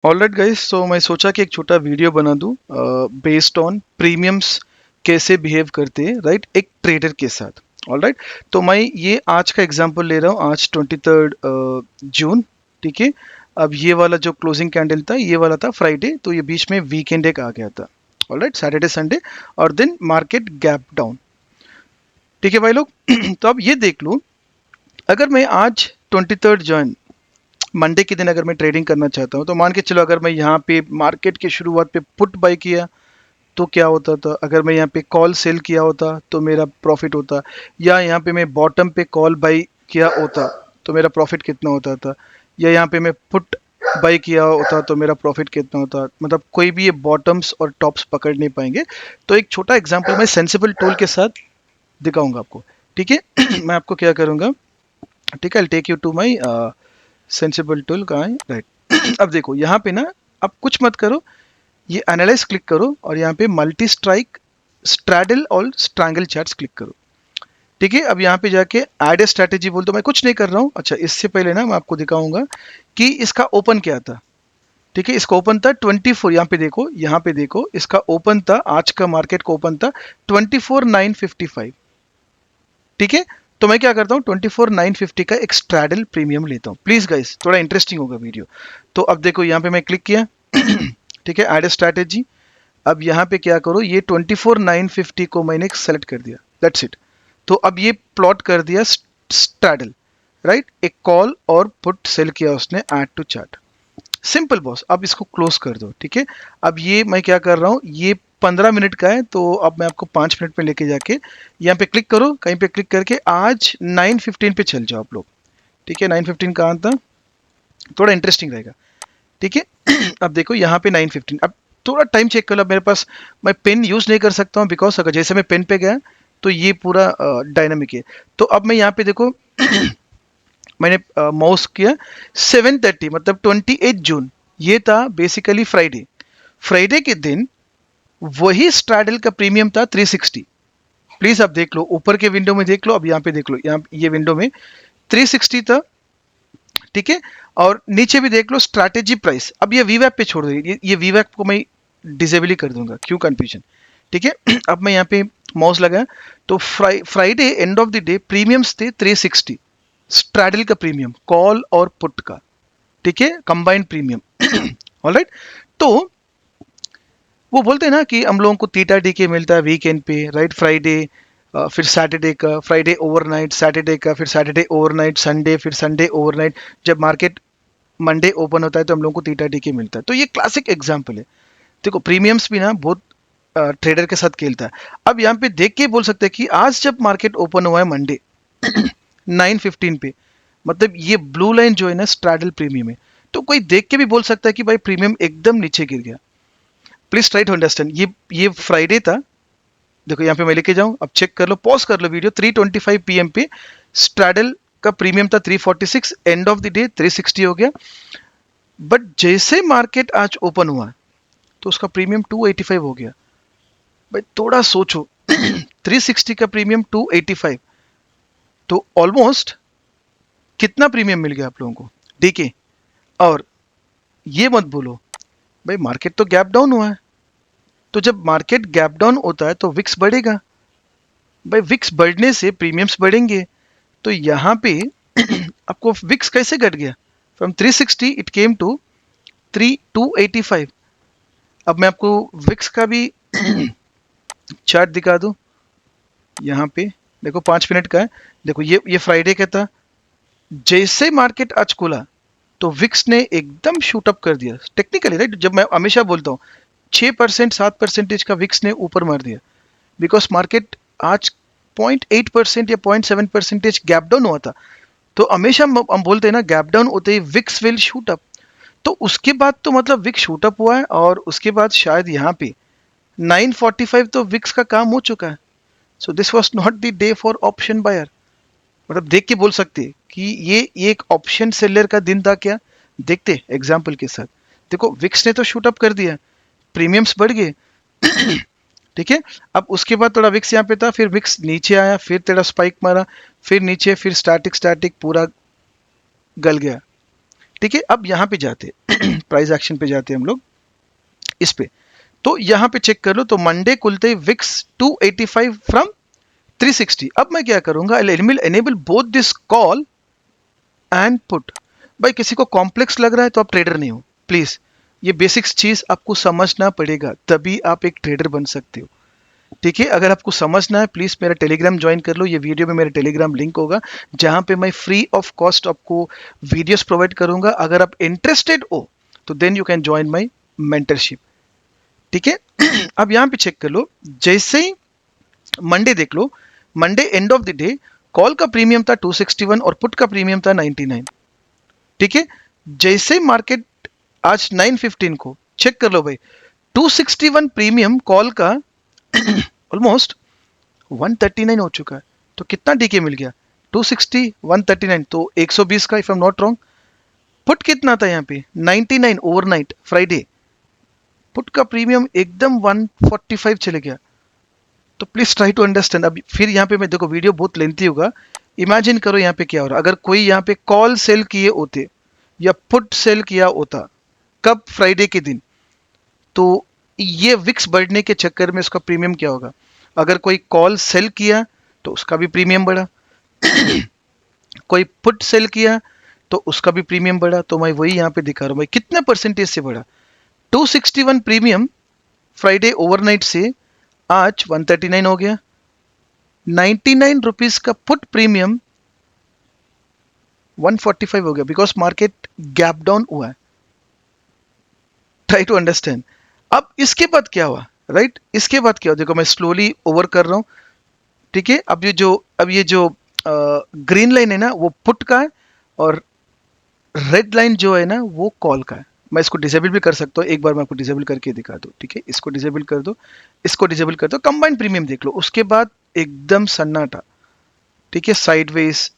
Alright guys, तो मैं सोचा कि एक छोटा वीडियो बना दूं बेस्ड ऑन प्रीमियम्स कैसे बिहेव करते हैं, राइट, एक ट्रेडर के साथ। ऑलराइट, तो मैं ये आज का एग्जांपल ले रहा हूँ, आज 23 जून। ठीक है। अब ये वाला जो क्लोजिंग कैंडल था, ये वाला था फ्राइडे, तो ये बीच में वीकेंड एक आ गया था। ऑलराइट, सैटरडे संडे, और देन मार्केट गैप डाउन। ठीक है भाई लोग। तो अब ये देख लो, अगर मैं आज 23 मंडे के दिन अगर मैं ट्रेडिंग करना चाहता हूँ, तो मान के चलो, अगर मैं यहाँ पे मार्केट की शुरुआत पे पुट बाय किया तो क्या होता था, अगर मैं यहाँ पे कॉल सेल किया होता तो मेरा प्रॉफिट होता, या यहाँ पे मैं बॉटम पे कॉल बाय किया होता तो मेरा प्रॉफिट कितना होता था, या यहाँ पे मैं पुट बाय किया होता तो मेरा प्रॉफिट कितना होता। मतलब कोई भी ये बॉटम्स और टॉप्स पकड़ नहीं पाएंगे। तो एक छोटा एग्जांपल मैं सेंसिबल टूल के साथ दिखाऊंगा आपको। ठीक है। मैं आपको क्या करूंगा, ठीक है, I take you to my sensible tool. कहाँ है, राइट। अब देखो यहाँ पे ना, अब कुछ मत करो, ये एनालाइज क्लिक करो और यहाँ पे मल्टी स्ट्राइक, स्ट्रैडल और स्ट्रैंगल चार्ट्स क्लिक करो। ठीक है। अब यहाँ पे जाके ऐड ए स्ट्रैटेजी बोल दो। मैं कुछ नहीं कर रहा हूँ। अच्छा, इससे पहले ना मैं आपको दिखाऊंगा कि इसका ओपन क्या था। ठीक है, इसका ओपन था 24। यहाँ पे देखो, यहाँ पे देखो, इसका ओपन था, आज का मार्केट का ओपन था 24,955। ठीक है। तो मैं क्या करता हूँ, 24,950 का एक स्ट्रैडल प्रीमियम लेता हूँ। प्लीज गाइस, थोड़ा इंटरेस्टिंग होगा वीडियो। तो अब देखो यहाँ पे मैं क्लिक किया। ठीक है, ऐड स्ट्रैटेजी। अब यहाँ पे क्या करो, ये 24,950 को मैंने सेलेक्ट कर दिया, दैट्स इट। तो अब ये प्लॉट कर दिया स्ट्रैडल, राइट। एक कॉल और पुट सेल किया उसने, add to chart. Simple boss, अब इसको क्लोज कर दो। ठीक है। अब ये मैं क्या कर रहा हूँ, ये 15 मिनट का है, तो अब मैं आपको 5 मिनट में लेके जाके यहाँ पे क्लिक करो, कहीं पे क्लिक करके आज 9:15 पे चल जाओ आप लोग। ठीक है, 9:15 कहाँ था, थोड़ा इंटरेस्टिंग रहेगा। ठीक है। अब देखो यहाँ पे 9:15। अब थोड़ा टाइम चेक कर लो। अब मेरे पास, मैं पेन यूज नहीं कर सकता हूँ, बिकॉज अगर जैसे मैं पेन पे गया तो ये पूरा डायनामिक है। तो अब मैं यहाँ पे देखो, मैंने माउस किया 7:30, मतलब 28 जून। ये था बेसिकली फ्राइडे। फ्राइडे के दिन वही स्ट्रैडल का प्रीमियम था 360। प्लीज आप देख लो, ऊपर के विंडो में देख लो, अब यहाँ पे देख लो, यहाँ ये विंडो में 360 था। ठीक है। और नीचे भी देख लो स्ट्रैटेजी प्राइस। अब ये वीवैप पे छोड़ दो, ये वीवैप को मैं डिसेबल ही कर दूंगा, क्यों कंफ्यूजन। ठीक है। अब मैं यहाँ पे माउस लगाया, तो Friday and of the day premiums थे 360, स्ट्रैडल का प्रीमियम, कॉल और पुट का। ठीक है, कंबाइंड प्रीमियम। ऑलराइट। तो वो बोलते हैं ना कि हम लोगों को थीटा डी के मिलता है वीकेंड पे, राइट। फ्राइडे, फिर सैटरडे का, फ्राइडे ओवरनाइट, सैटरडे का, फिर सैटरडे ओवरनाइट, संडे, फिर संडे ओवरनाइट। जब मार्केट मंडे ओपन होता है तो हम लोगों को थीटा डी के मिलता है। तो ये क्लासिक एग्जाम्पल है। देखो, प्रीमियम्स भी ना बहुत ट्रेडर के साथ खेलता है। अब यहाँ पे देख के बोल सकते हैं कि आज जब मार्केट ओपन हुआ है मंडे 9:15 पे, मतलब ये ब्लू लाइन जो है ना स्ट्रैडल प्रीमियम है। तो कोई देख के भी बोल सकता है कि भाई प्रीमियम एकदम नीचे गिर गया। Please try to understand. ये फ्राइडे था। देखो यहाँ पे मैं लेके जाऊं, अब चेक कर लो, पॉज कर लो वीडियो। 3:25 पीएम पे स्ट्रैडल का प्रीमियम था 346, एंड ऑफ द डे 360 हो गया। बट जैसे मार्केट आज ओपन हुआ तो उसका प्रीमियम 285 हो गया। भाई थोड़ा सोचो, 360 का प्रीमियम 285, तो ऑलमोस्ट कितना प्रीमियम मिल गया आप लोगों को, डीके। और ये मत बोलो भाई मार्केट तो गैप डाउन हुआ है। तो जब मार्केट गैप डाउन होता है तो विक्स बढ़ेगा। भाई विक्स बढ़ने से प्रीमियम्स बढ़ेंगे। तो यहाँ पे आपको विक्स कैसे घट गया, फ्रॉम 360 इट केम टू 285। अब मैं आपको विक्स का भी चार्ट दिखा दूं। यहाँ पे देखो, 5 मिनट का है। देखो ये फ्राइडे का था। जैसे मार्केट आज खुला तो विक्स ने एकदम शूट अप कर दिया टेक्निकली, राइट। जब मैं हमेशा बोलता हूँ 6% 7% का विक्स ने ऊपर मार दिया, बिकॉज मार्केट आज 0.8% या 0.7% गैप डाउन हुआ था। तो हमेशा हम बोलते हैं ना, गैप डाउन होते ही विक्स विल शूट अप। तो उसके बाद तो मतलब विक्स शूट अप हुआ है, और उसके बाद शायद यहाँ पे 9:45 तो विक्स का काम हो चुका है। So this was not the day for option buyer. मतलब देख के बोल सकते हैं कि ये एक ऑप्शन सेलर का दिन था क्या। देखते एग्जाम्पल के साथ। देखो विक्स ने तो शूट अप कर दिया, प्रीमियम्स बढ़ गए। ठीक है। अब उसके बाद थोड़ा विक्स यहाँ पे था, फिर विक्स नीचे आया, फिर तेरा स्पाइक मारा, फिर नीचे, फिर स्टैटिक स्टैटिक पूरा गल गया। ठीक है, अब यहाँ पे जाते प्राइस एक्शन पे जाते हम लोग इस पे। तो यहाँ पे चेक कर लो, तो मंडे खुलते विक्स 285 फ्रॉम 360। अब मैं क्या करूंगा, enable both this call and put. भाई किसी को कॉम्प्लेक्स लग रहा है तो आप ट्रेडर नहीं हो, प्लीज ये बेसिक्स चीज आपको समझना पड़ेगा, तभी आप एक ट्रेडर बन सकते हो। ठीक है, अगर आपको समझना है प्लीज मेरा टेलीग्राम ज्वाइन कर लो, ये वीडियो में मेरा टेलीग्राम लिंक होगा जहां पे मैं फ्री ऑफ कॉस्ट आपको वीडियोस प्रोवाइड करूंगा। अगर आप इंटरेस्टेड हो तो then you can join my mentorship. ठीक है अब यहां पे चेक कर लो, जैसे ही मंडे देख लो, Monday end of the day call का प्रीमियम था 261 और पुट का प्रीमियम था 99। ठीक है, जैसे मार्केट आज 9:15 को चेक कर लो भाई, 261 प्रीमियम कॉल का ऑलमोस्ट 139 हो चुका है। तो कितना डीके मिल गया, 260 139, तो 120 का, if I am not wrong. Put कितना था यहाँ पे 99 ओवरनाइट फ्राइडे, पुट का प्रीमियम एकदम 145 चले गया। तो प्लीज ट्राई टू अंडरस्टैंड। अब फिर यहाँ पे मैं देखो वीडियो बहुत लेंथी होगा, इमेजिन करो यहाँ पे क्या हो रहा, अगर कोई यहाँ पे कॉल सेल किए होते या पुट सेल किया होता कब, फ्राइडे के दिन, तो ये विक्स बढ़ने के चक्कर में उसका प्रीमियम क्या होगा। अगर कोई कॉल सेल किया तो उसका भी प्रीमियम बढ़ा, कोई पुट सेल किया तो उसका भी प्रीमियम बढ़ा। तो मैं वही यहाँ पे दिखा रहा हूँ भाई कितने परसेंटेज से बढ़ा। 261 प्रीमियम फ्राइडे ओवरनाइट से आज 139 हो गया। 99 रुपीज का पुट प्रीमियम 145 हो गया, बिकॉज मार्केट गैप डाउन हुआ है। Try to understand. अब इसके बाद क्या हुआ, राइट इसके बाद क्या हुआ, देखो मैं स्लोली ओवर कर रहा हूं। ठीक है, अब ये जो ग्रीन लाइन है ना वो पुट का है, और रेड लाइन जो है ना वो कॉल का है। मैं इसको डिसेबल भी कर सकता हूँ, एक बार मैं आपको डिसेबल करके दिखा दूँ। ठीक है, इसको डिसेबल कर दो, इसको डिसेबल कर दो, कंबाइंड प्रीमियम देख लो। उसके बाद एकदम सन्नाटा। ठीक है, साइडवेज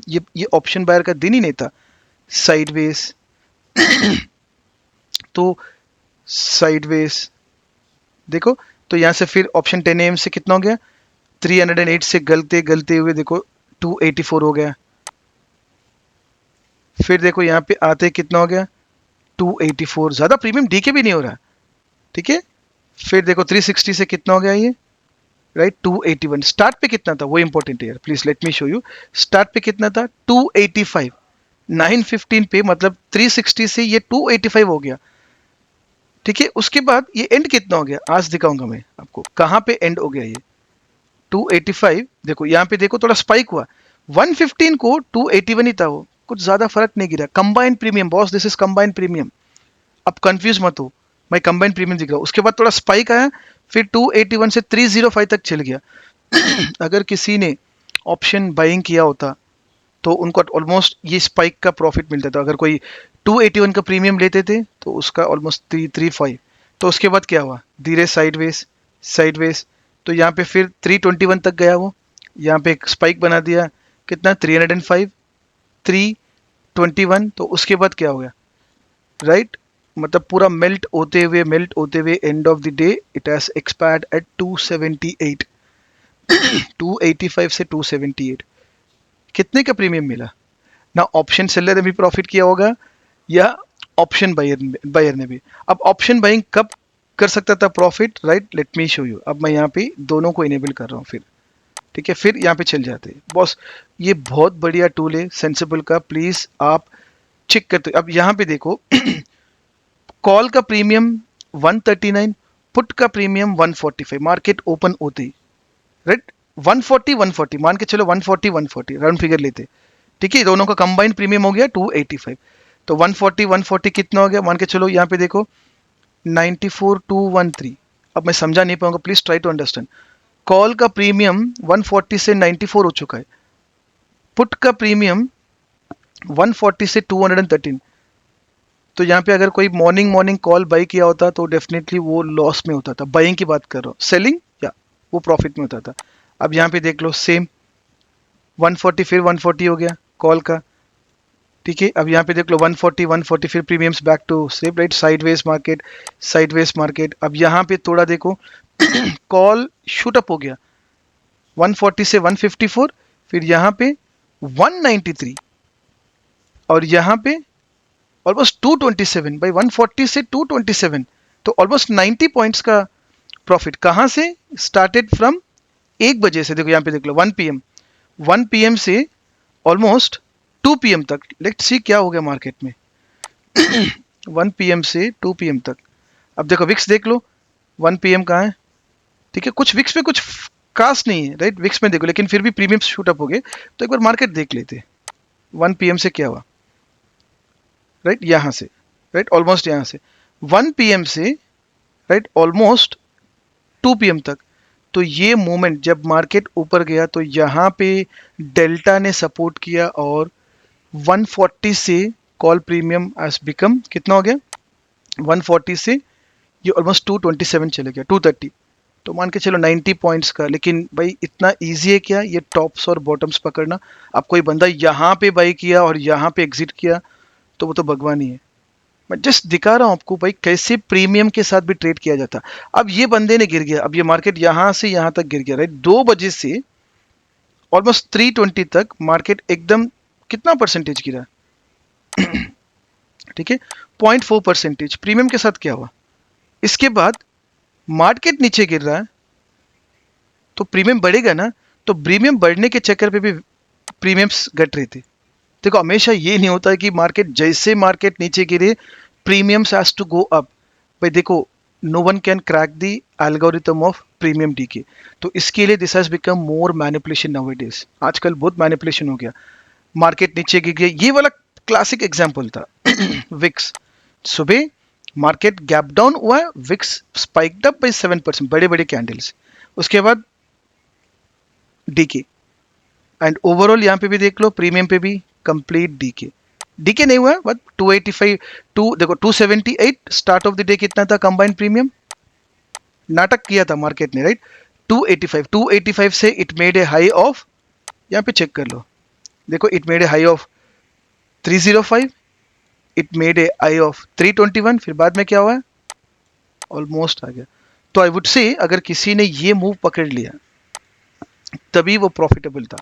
ये ऑप्शन बायर का दिन ही नहीं था, साइडवेज तो साइडवेज देखो, तो यहां से फिर ऑप्शन 10 AM से कितना हो गया, 308 से गलते गलते हुए देखो 284 हो गया। फिर देखो यहाँ पे आते कितना हो गया 284, ज्यादा प्रीमियम डीके भी नहीं हो रहा। ठीक है, फिर देखो 360 से कितना हो गया ये, राइट 281। स्टार्ट पे कितना था वो इंपॉर्टेंट है यार, please let me show you. Start पे कितना था 285, 9:15 पे, मतलब 360 से ये 285 हो गया। ठीक है, उसके बाद ये एंड कितना हो गया, आज दिखाऊंगा मैं आपको कहां पे एंड हो गया ये 285। देखो यहाँ पे देखो थोड़ा स्पाइक हुआ, 115 को 281 ही था वो, कुछ ज्यादा फर्क नहीं गिरा। Combined premium boss, this is combined premium, अब कंफ्यूज मत हो, मैं कंबाइंड प्रीमियम दिख रहा हूँ। उसके बाद थोड़ा स्पाइक आया, फिर 281 से 305 तक चल गया। अगर किसी ने ऑप्शन बाइंग किया होता तो उनको ऑलमोस्ट ये स्पाइक का प्रॉफिट मिलता था। अगर कोई 281 का प्रीमियम लेते थे तो उसका ऑलमोस्ट 335। तो उसके बाद क्या हुआ, धीरे साइडवेज साइडवेज, तो यहाँ पे फिर 321 तक गया वो, यहाँ पे एक स्पाइक बना दिया, कितना 305 321। तो उसके बाद क्या हो गया, राइट मतलब पूरा मेल्ट होते हुए end of the day it has expired at 278। 285 से 278, कितने का प्रीमियम मिला ना। ऑप्शन सेलर ने भी प्रॉफिट किया होगा या ऑप्शन बायर ने भी। अब ऑप्शन बाइंग कब कर सकता था profit, right let me show you. अब मैं यहाँ पे दोनों को इनेबल कर रहा हूँ फिर। ठीक है, फिर यहाँ पे चल जाते हैं बॉस, ये बहुत बढ़िया टूल है सेंसिबल का, प्लीज आप चेक करते। अब यहाँ पे देखो कॉल का प्रीमियम 139, पुट का प्रीमियम 145, मार्केट ओपन होती, राइट 140 140 मान के चलो, 140 140 राउंड फिगर लेते। ठीक है, दोनों का कंबाइंड प्रीमियम हो गया 285। तो 140 140 कितना हो गया मान के चलो, यहाँ पे देखो 94213। अब मैं समझा नहीं पाऊंगा, please try to understand. Call का प्रीमियम 140 से 94 हो चुका है, पुट का प्रीमियम 140 से 213। तो यहाँ पे अगर कोई मॉर्निंग कॉल बाई किया होता तो डेफिनेटली वो लॉस में होता था, बाइंग की बात कर रहा हूँ, सेलिंग या वो प्रॉफिट में होता था। अब यहाँ पे देख लो सेम 140 फिर 140 हो गया कॉल का। ठीक है, अब यहाँ पे देख लो 140 140 फिर premiums back to same, right sideways market sideways market. अब यहाँ पे थोड़ा देखो कॉल शूट अप हो गया 140 से 154, फिर यहाँ पे 193 और यहाँ पे ऑलमोस्ट 227 भाई, 140 से 227, तो ऑलमोस्ट 90 पॉइंट्स का प्रॉफिट। कहां से स्टार्टेड? फ्रॉम 1 बजे से, देखो यहाँ पे देख लो 1 पीएम से ऑलमोस्ट 2 पीएम तक। लेट्स सी क्या हो गया मार्केट में 1 पीएम से 2 पीएम तक। अब देखो विक्स देख लो, 1 पीएम कहाँ है, ठीक है, कुछ विक्स में कुछ खास नहीं है, राइट, विक्स में देखो, लेकिन फिर भी प्रीमियम शूट अप हो गए। तो एक बार मार्केट देख लेते, 1 पीएम से क्या हुआ, राइट, यहाँ से, राइट, ऑलमोस्ट यहाँ से 1 पीएम से, राइट, ऑलमोस्ट 2 पीएम तक। तो ये मोमेंट जब मार्केट ऊपर गया तो यहाँ पे डेल्टा ने सपोर्ट किया और 140 से कॉल प्रीमियम एज बिकम कितना हो गया, 140 से ये ऑलमोस्ट 227 चले गया, 230। तो मान के चलो 90 पॉइंट्स का। लेकिन भाई इतना इजी है क्या ये टॉप्स और बॉटम्स पकड़ना? अब कोई बंदा यहाँ पे बाई किया और यहाँ पे एग्जिट किया तो वो तो भगवान ही है। मैं जस्ट दिखा रहा हूँ आपको भाई कैसे प्रीमियम के साथ भी ट्रेड किया जाता। अब ये बंदे ने गिर गया, अब ये मार्केट यहाँ से यहाँ तक गिर गया, राइट, 2 बजे से ऑलमोस्ट 320 तक मार्केट एकदम कितना परसेंटेज गिरा, ठीक है, 0.4%। प्रीमियम के साथ क्या हुआ? इसके बाद मार्केट नीचे गिर रहा है तो प्रीमियम बढ़ेगा ना, तो प्रीमियम बढ़ने के चक्कर पे भी प्रीमियम्स घट रहे थे। देखो हमेशा ये नहीं होता है कि मार्केट जैसे मार्केट नीचे गिरे premiums has to go up. भाई देखो, no one can crack the algorithm of premium decay. तो इसके लिए this has become more manipulation nowadays. आजकल बहुत मैनिपुलेशन हो गया, मार्केट नीचे गिर गया। ये वाला क्लासिक एग्जांपल था विक्स, सुबह मार्केट गैप डाउन हुआ है, विक्स स्पाइक्ड अप बाय 7%, बड़े बड़े कैंडल्स, उसके बाद डीके। एंड ओवरऑल यहाँ पे भी देख लो, प्रीमियम पे भी कंप्लीट डीके, डीके नहीं हुआ बट 285 देखो 278 स्टार्ट ऑफ द डे कितना था कंबाइंड प्रीमियम, नाटक किया था मार्केट ने, राइट, 285 से it made a high of, यहाँ पे चेक कर लो, देखो it made a high of 305, it made a high of 321, फिर बाद में क्या हुआ, ऑलमोस्ट आ गया। तो आई वुड से अगर किसी ने ये मूव पकड़ लिया तभी वो प्रॉफिटेबल था,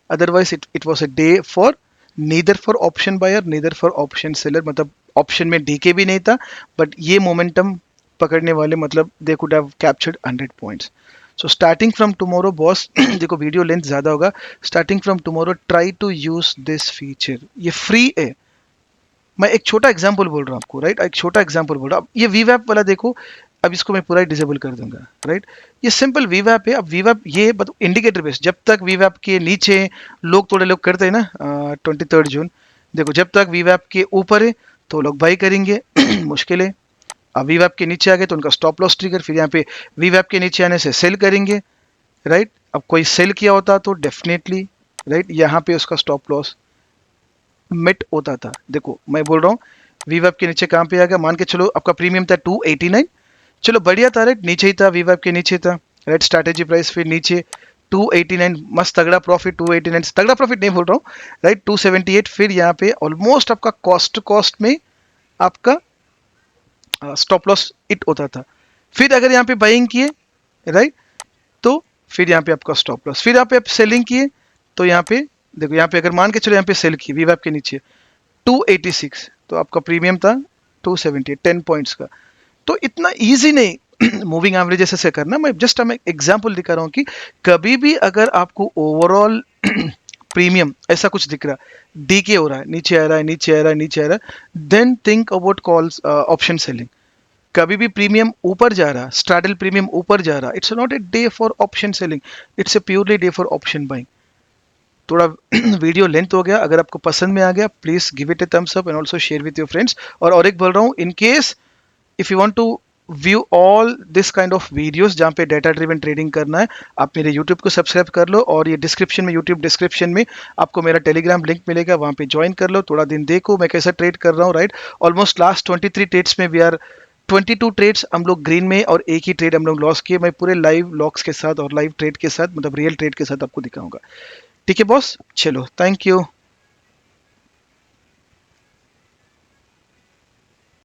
otherwise it was a day for neither for option buyer neither for option seller. मतलब ऑप्शन में डीके भी नहीं था, बट ये मोमेंटम पकड़ने वाले मतलब they could have captured 100 points. So starting from tomorrow boss, देखो वीडियो लेंथ ज़्यादा होगा, starting from tomorrow try to use this feature, ये फ्री है। मैं एक छोटा एग्जाम्पल बोल रहा हूँ आपको, राइट, एक छोटा एग्जाम्पल बोल रहा हूँ। ये वीवैप वाला देखो, अब इसको मैं पूरा डिसेबल कर दूंगा, राइट, ये सिंपल वीवैप है। अब वीवैप ये इंडिकेटर बेस, जब तक वीवैप के नीचे लोग थोड़े लोग करते हैं ना 23 जून, देखो जब तक वीवैप के ऊपर है तो लोग बाई करेंगे मुश्किल है। अब वीवैप के नीचे आ गए तो उनका स्टॉप लॉस ट्रिगर, फिर यहाँ पे वीवैप के नीचे आने से सेल करेंगे, राइट। अब कोई सेल किया होता तो डेफिनेटली, राइट, यहाँ पे उसका स्टॉप लॉस मिट होता था। देखो मैं बोल रहा हूँ वीवैप के नीचे कहाँ पे आ गया, मान के चलो आपका प्रीमियम था 289, चलो बढ़िया था, राइट, नीचे ही था, वीवैप के नीचे था, राइट, स्ट्रैटेजी प्राइस फिर नीचे 289, मस्त तगड़ा प्रॉफिट, 289 तगड़ा प्रॉफिट नहीं बोल रहा हूँ, राइट, 278, फिर यहाँ पे ऑलमोस्ट आपका कॉस्ट में आपका स्टॉप लॉस हिट होता था। फिर अगर यहाँ पे बाइंग किए, राइट, तो फिर यहाँ पे आपका स्टॉप लॉस, फिर यहाँ पे आप सेलिंग किए तो यहाँ पे देखो, यहाँ पे अगर मान के चलो यहाँ पे सेल किए वीवैप के नीचे 286, तो आपका प्रीमियम था 270, 10 पॉइंट्स का। तो इतना इजी नहीं मूविंग एवरेज से करना। मैं जस्ट हमें एग्जांपल दिखा रहा हूँ कि कभी भी अगर आपको ओवरऑल प्रीमियम ऐसा कुछ दिख रहा है, डीके हो रहा है, नीचे आ रहा है, नीचे आ रहा है, नीचे आ रहा है, then think about calls option selling. कभी भी प्रीमियम ऊपर जा रहा, स्ट्रैडल प्रीमियम ऊपर जा रहा, it's not a day for option selling, it's a purely day for option buying. थोड़ा वीडियो लेंथ हो गया, अगर आपको पसंद में आ गया please give it a thumbs up and also share with your friends. और एक बोल रहा हूँ, in case if you want to view all this kind of videos जहाँ पे डेटा ड्रिवन ट्रेडिंग करना है, आप मेरे यूट्यूब को सब्सक्राइब कर लो, और ये डिस्क्रिप्शन में, यूट्यूब डिस्क्रिप्शन में आपको मेरा टेलीग्राम लिंक मिलेगा, वहाँ पे ज्वाइन कर लो, थोड़ा दिन देखो मैं कैसा ट्रेड कर रहा हूँ, राइट। ऑलमोस्ट लास्ट 23 ट्रेड्स में वी आर 22 ट्रेड्स हम लोग ग्रीन में, और एक ही ट्रेड हम लोग लॉस किए। मैं पूरे लाइव लॉक्स के साथ और लाइव ट्रेड के साथ, मतलब रियल ट्रेड के साथ आपको दिखाऊंगा। ठीक है बॉस, चलो थैंक यू।